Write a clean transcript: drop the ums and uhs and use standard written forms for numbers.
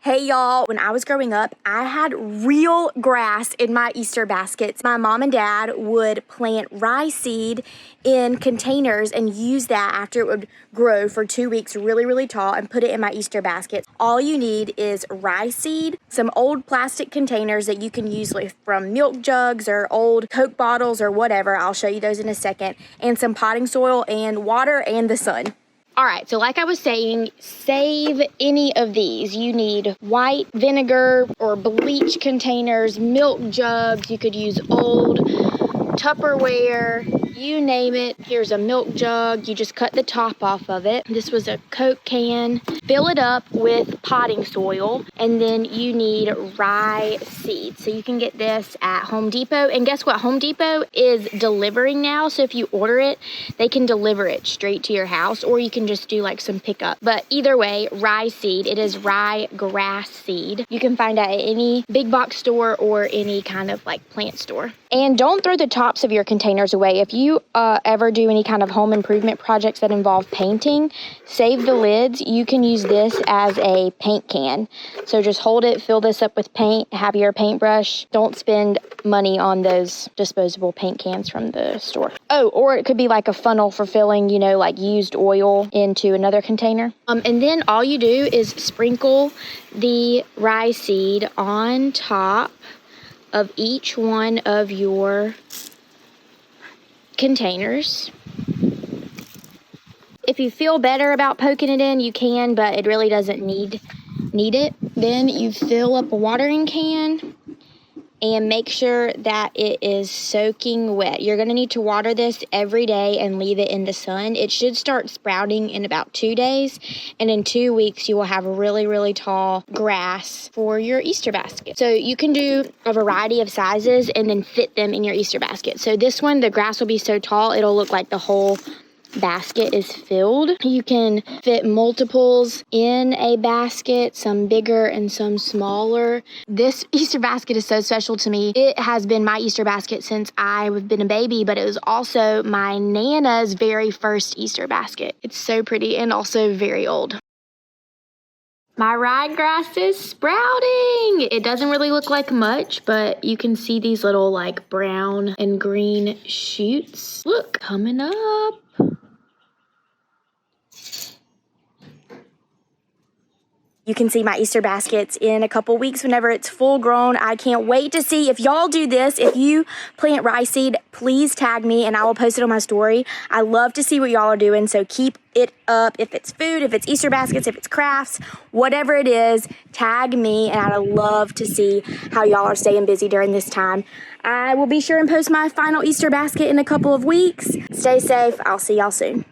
Hey y'all, when I was growing up, I had real grass in my Easter baskets. My mom and dad would plant rye seed in containers and use that after it would grow for 2 weeks really tall and put it in my Easter basket. All you need is rye seed, some old plastic containers that you can use from milk jugs or old Coke bottles or whatever. I'll show you those in a second, and some potting soil and water and the sun. All right, so like I was saying, save any of these. You need white vinegar or bleach containers, milk jugs. You could use old Tupperware, you name it. Here's a milk jug. You just cut the top off of it. This was a Coke can. Fill it up with potting soil, and then you need rye seed. So you can get this at Home Depot. And guess what? Home Depot is delivering now. So if you order it, they can deliver it straight to your house, or you can just do like some pickup. But either way, rye seed. It is rye grass seed. You can find it at any big box store or any kind of like plant store. And don't throw the tops of your containers away. If you ever do any kind of home improvement projects that involve painting, save the lids. You can use this as a paint can. So just hold it, fill this up with paint, have your paintbrush. Don't spend money on those disposable paint cans from the store. Oh, or it could be like a funnel for filling, like used oil into another container. And then all you do is sprinkle the rye seed on top of each one of your containers. If you feel better about poking it in, you can, but it really doesn't need it. Then you fill up a watering can and make sure that it is soaking wet. You're gonna need to water this every day and leave it in the sun. It should start sprouting in about 2 days, and in 2 weeks you will have really tall grass for your Easter basket. So you can do a variety of sizes and then fit them in your Easter basket. So this one, the grass will be so tall it'll look like the whole basket is filled. You can fit multiples in a basket, some bigger and some smaller. This Easter basket is so special to me. It has been my Easter basket since I've been a baby, but it was also my Nana's very first Easter basket. It's so pretty and also very old. My ryegrass is sprouting. It doesn't really look like much, but you can see these little like brown and green shoots. Look, coming up. You can see my Easter baskets in a couple weeks whenever it's full grown. I can't wait to see if y'all do this. If you plant rye seed, please tag me and I will post it on my story. I love to see what y'all are doing, so keep it up. If it's food, if it's Easter baskets, if it's crafts, whatever it is, tag me, and I'd love to see how y'all are staying busy during this time. I will be sure and post my final Easter basket in a couple of weeks. Stay safe. I'll see y'all soon.